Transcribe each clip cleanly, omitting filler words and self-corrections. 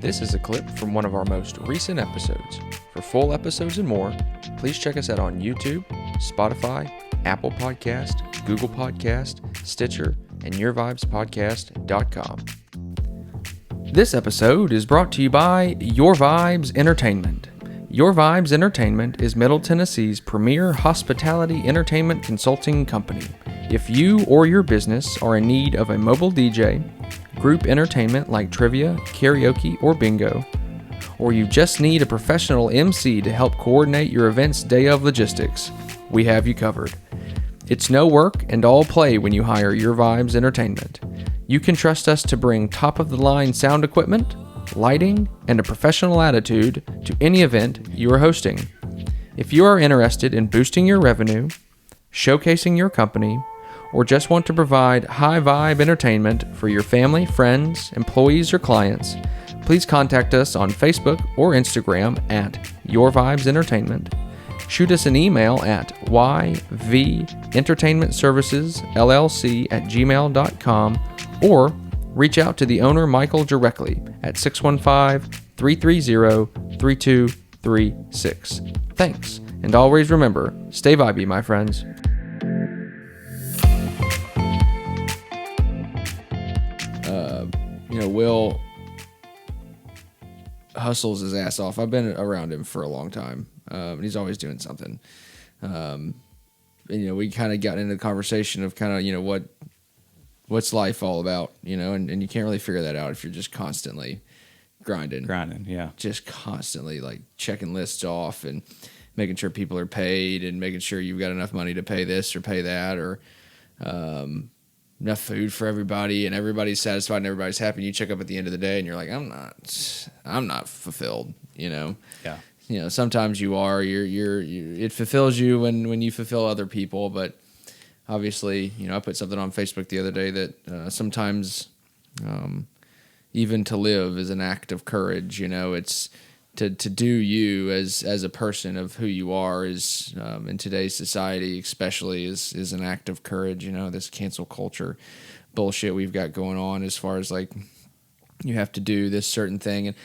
This is a clip from one of our most recent episodes. For full episodes and more, please check us out on YouTube, Spotify, Apple Podcast, Google Podcast, Stitcher, and YourVibesPodcast.com. This episode is brought to you by Your Vibes Entertainment. Your Vibes Entertainment is Middle Tennessee's premier hospitality entertainment consulting company. If you or your business are in need of a mobile DJ, group entertainment like trivia, karaoke, or bingo, or you just need a professional MC to help coordinate your event's day of logistics, we have you covered. It's no work and all play when you hire Your Vibes Entertainment. You can trust us to bring top-of-the-line sound equipment, lighting, and a professional attitude to any event you are hosting. If you are interested in boosting your revenue, showcasing your company, or just want to provide high-vibe entertainment for your family, friends, employees, or clients, please contact us on Facebook or Instagram at Your Vibes Entertainment. Shoot us an email at yventertainmentservicesllc@gmail.com or reach out to the owner Michael directly at 615-330-3236. Thanks, and always remember, stay vibey, my friends. Will hustles his ass off. I've been around him for a long time. He's always doing something. And, we kind of got into the conversation of what's life all about, and you can't really figure that out if you're just constantly grinding, yeah. Just constantly like checking lists off and making sure people are paid and making sure you've got enough money to pay this or pay that, or, enough food for everybody and everybody's satisfied and everybody's happy. And you check up at the end of the day and you're like, I'm not fulfilled, Yeah. Sometimes you are, it fulfills you when you fulfill other people. But obviously, I put something on Facebook the other day that, sometimes, even to live is an act of courage. It's to do you as a person of who you are is, in today's society especially, is an act of courage. This cancel culture bullshit we've got going on as far as like you have to do this certain thing. And,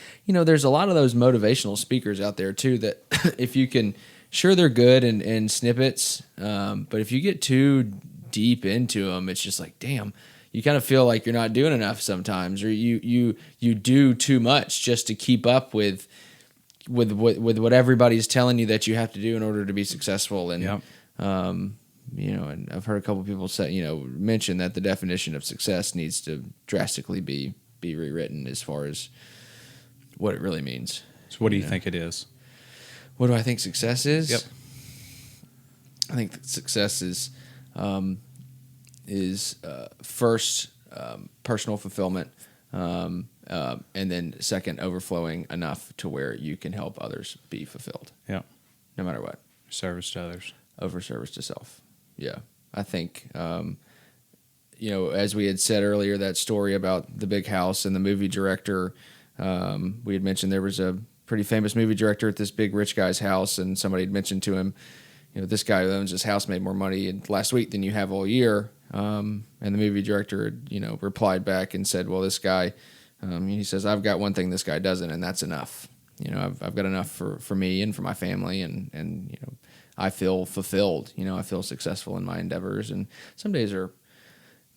there's a lot of those motivational speakers out there too that if you can, sure, they're good in snippets, but if you get too deep into them, it's just like, damn, you kind of feel like you're not doing enough sometimes, or you do too much just to keep up with what everybody's telling you that you have to do in order to be successful. And, yep. And I've heard a couple of people say, mention that the definition of success needs to drastically be rewritten as far as what it really means. So what do you think it is? What do I think success is? Yep. I think that success is first, personal fulfillment, and then second, overflowing enough to where you can help others be fulfilled. Yeah. No matter what. Service to others. Over service to self. Yeah. I think, as we had said earlier, that story about the big house and the movie director, we had mentioned there was a pretty famous movie director at this big rich guy's house, and somebody had mentioned to him, this guy who owns this house made more money last week than you have all year. And the movie director, replied back and said, well, this guy, he says, I've got one thing this guy doesn't, and that's enough. I've got enough for me and for my family, and I feel fulfilled. I feel successful in my endeavors, and some days are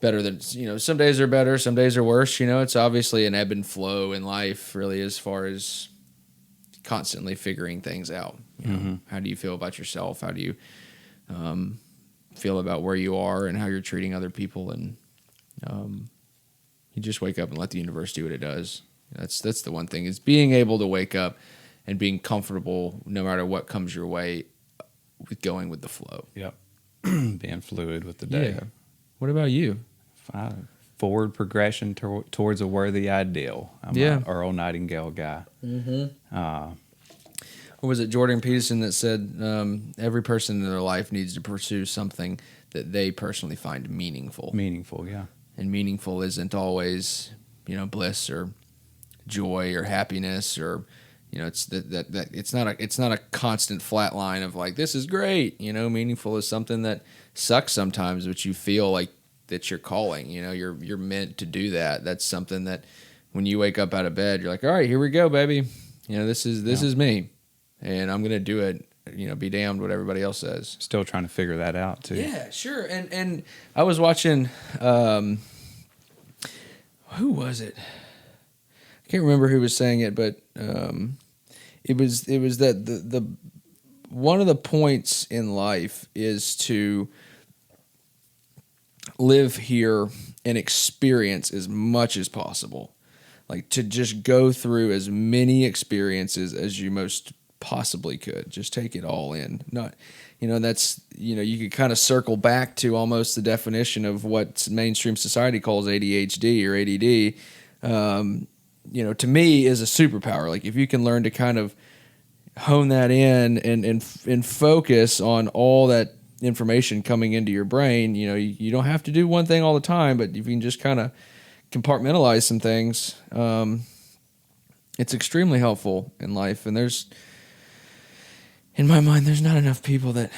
better than, some days are better, some days are worse. It's obviously an ebb and flow in life, really, as far as constantly figuring things out. How do you feel about yourself? How do you feel about where you are and how you're treating other people? And you just wake up and let the universe do what it does. That's the one thing, is being able to wake up and being comfortable no matter what comes your way with going with the flow. Yep. Being fluid with the day. Yeah. What about you? Forward progression towards a worthy ideal. I'm an Earl Nightingale guy. Mm-hmm. Or was it Jordan Peterson that said every person in their life needs to pursue something that they personally find meaningful? Meaningful, yeah. And meaningful isn't always, bliss or joy or happiness, or it's that it's not a constant flat line of like, this is great. Meaningful is something that sucks sometimes, but you feel like that's your calling. You're meant to do that. That's something that when you wake up out of bed, you're like, all right, here we go, baby. You know, this is me, and I'm gonna do it. You know, be damned what everybody else says. Still trying to figure that out too. Yeah, sure. And I was watching. Who was it? I can't remember who was saying it, but it was that the one of the points in life is to live here and experience as much as possible. Like to just go through as many experiences as you most possibly could. Just take it all in. Not, you know, that's, you know, you could kind of circle back to almost the definition of what mainstream society calls ADHD or ADD. You know, to me is a superpower. Like if you can learn to kind of hone that in and focus on all that information coming into your brain, you know, you don't have to do one thing all the time, but if you can just kind of compartmentalize some things, it's extremely helpful in life. And in my mind, there's not enough people that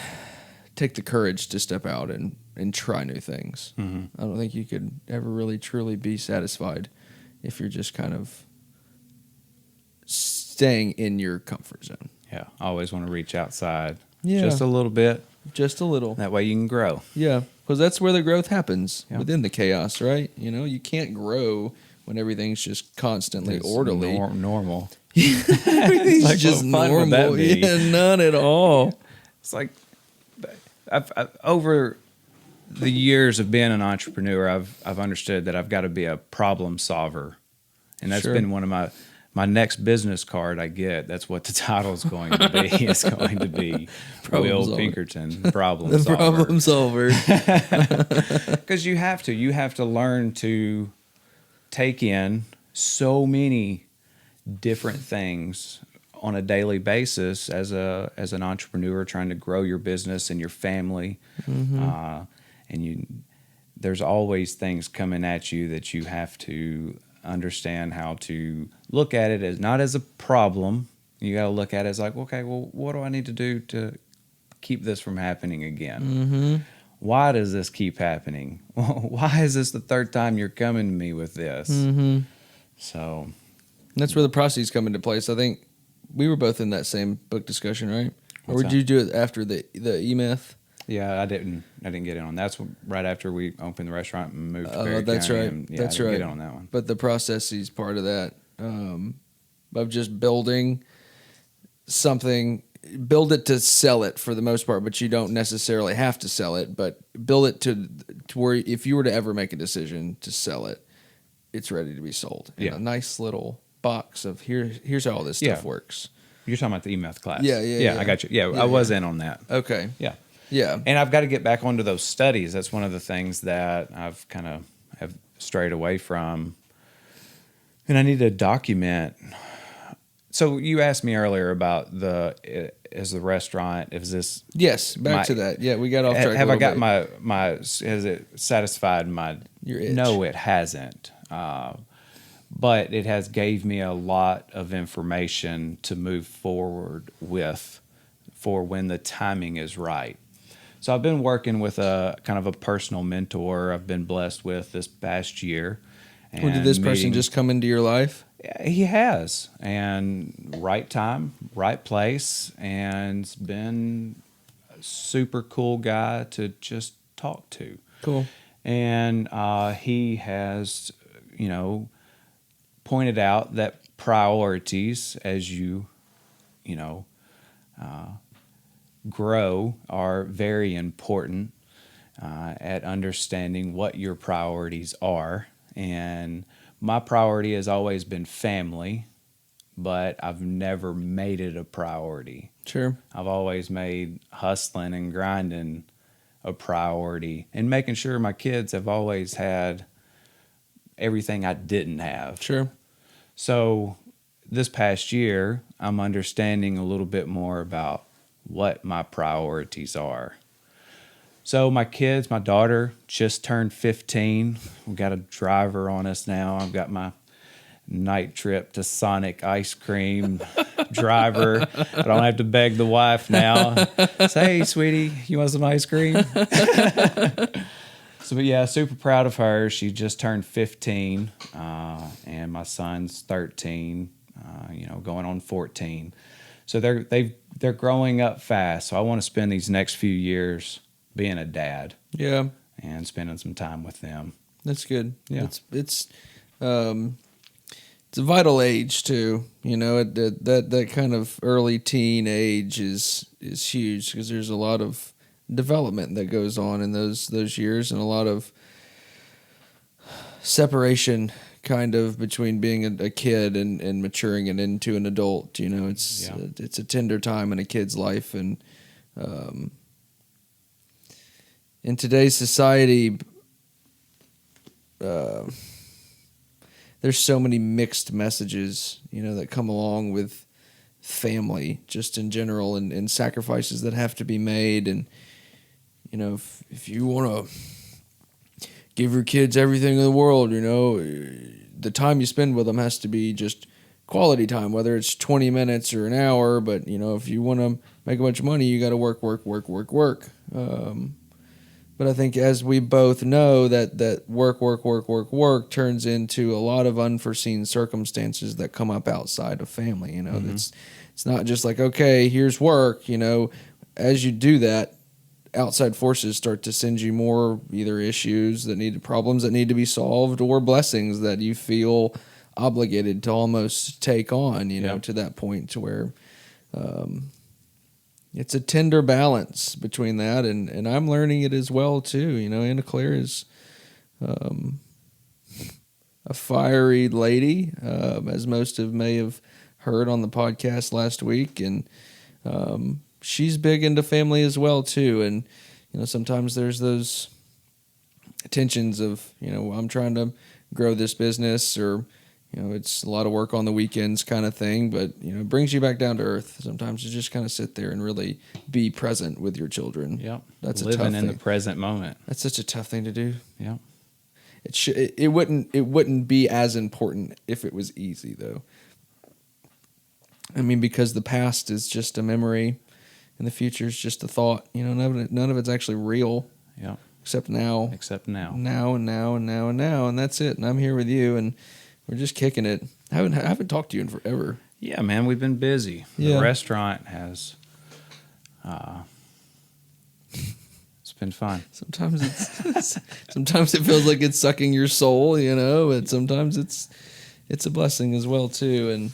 take the courage to step out and try new things. Mm-hmm. I don't think you could ever really truly be satisfied if you're just kind of staying in your comfort zone. Yeah, I always want to reach outside. Yeah. Just a little bit. Just a little. That way you can grow. Yeah, because that's where the growth happens, within the chaos, right? You know, you can't grow when everything's just constantly orderly. Normal. Everything's like, just normal. Yeah, none at all. It's like I've over the years of being an entrepreneur, I've understood that I've got to be a problem solver, and that's been one of my next business card I get. That's what the title is going to be. It's going to be Will Pinkerton, problem solver. Problem solver. Because you have to learn to take in so many different things on a daily basis as an entrepreneur trying to grow your business and your family. Mm-hmm. There's always things coming at you that you have to understand how to look at it as not as a problem. You got to look at it as like, okay, well, what do I need to do to keep this from happening again? Mm-hmm. Why does this keep happening? Why is this the third time you're coming to me with this? Mm-hmm. So that's where the processes come into place. I think we were both in that same book discussion, right? Or did you do it after the E-Myth? Yeah, I didn't get in on that. That's right after we opened the restaurant and moved to Perry that's County. right. And, that's I didn't right. get in on that one. But the processes part of that, of just building something, build it to sell it for the most part, but you don't necessarily have to sell it, but build it to where if you were to ever make a decision to sell it, it's ready to be sold. In a nice little box of here's how all this stuff works. You're talking about the E-Myth class. Yeah. I got you. Yeah, I was in on that. Okay. Yeah. And I've got to get back onto those studies. That's one of the things that I've kind of have strayed away from. And I need to document. So you asked me earlier about is the restaurant, is this... Yes, back to that. Yeah, we got off track Have I got my has it satisfied your itch? No, it hasn't. But it has gave me a lot of information to move forward with for when the timing is right. So I've been working with a kind of a personal mentor I've been blessed with this past year. Well, did this person just come into your life? He has. And right time, right place, and it's been a super cool guy to just talk to. Cool. And he has, pointed out that priorities as you grow are very important at understanding what your priorities are. And my priority has always been family, but I've never made it a priority. Sure. I've always made hustling and grinding a priority, and making sure my kids have always had everything I didn't have. Sure. So this past year, I'm understanding a little bit more about what my priorities are. So my kids, my daughter just turned 15. We've got a driver on us now. I've got my night trip to Sonic ice cream driver. I don't have to beg the wife now. Say, hey, sweetie, you want some ice cream? So, but yeah, super proud of her. She just turned 15, and my son's 13, going on 14. So they're growing up fast. So I want to spend these next few years being a dad. Yeah. And spending some time with them. That's good. Yeah. It's a vital age too. That kind of early teen age is huge because there's a lot of development that goes on in those years and a lot of separation kind of between being a kid and maturing and into an adult. It's a tender time in a kid's life, and in today's society, there's so many mixed messages, that come along with family just in general, and sacrifices that have to be made. And, if you want to give your kids everything in the world, the time you spend with them has to be just quality time, whether it's 20 minutes or an hour. But, if you want to make a bunch of money, you got to work. But I think, as we both know, that work turns into a lot of unforeseen circumstances that come up outside of family. Mm-hmm. It's not just like, okay, here's work. As you do that, outside forces start to send you more either problems that need to be solved, or blessings that you feel obligated to almost take on. To that point to where. It's a tender balance between that, and I'm learning it as well too. Anna Claire is a fiery lady, as most may have heard on the podcast last week, and she's big into family as well too. And sometimes there's those tensions of I'm trying to grow this business, or it's a lot of work on the weekends kind of thing, but, it brings you back down to earth sometimes to just kind of sit there and really be present with your children. Yep. That's living in the present moment. That's such a tough thing to do. Yeah. It wouldn't be as important if it was easy, though. I mean, because the past is just a memory and the future is just a thought. None of it's actually real. Yeah. Except now. Now and now and now and now, and that's it. And I'm here with you, and we're just kicking it. I haven't talked to you in forever. Yeah, man, we've been busy. Yeah. The restaurant has. It's been fun. Sometimes sometimes it feels like it's sucking your soul, but sometimes it's a blessing as well too. And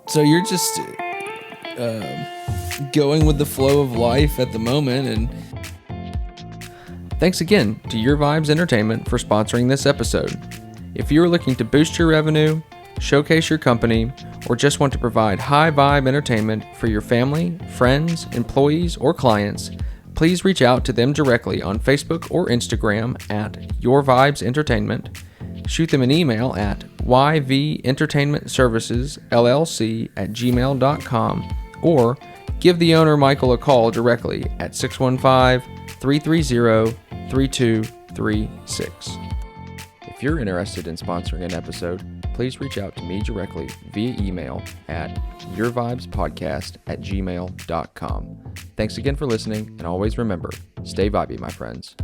so you're just going with the flow of life at the moment. And thanks again to Your Vibes Entertainment for sponsoring this episode. If you are looking to boost your revenue, showcase your company, or just want to provide high vibe entertainment for your family, friends, employees, or clients, please reach out to them directly on Facebook or Instagram at Your Vibes Entertainment. Shoot them an email at yventertainmentservicesllc@gmail.com, or give the owner Michael a call directly at 615-330-3236. If you're interested in sponsoring an episode, please reach out to me directly via email at yourvibespodcast@gmail.com. Thanks again for listening, and always remember, stay vibey, my friends.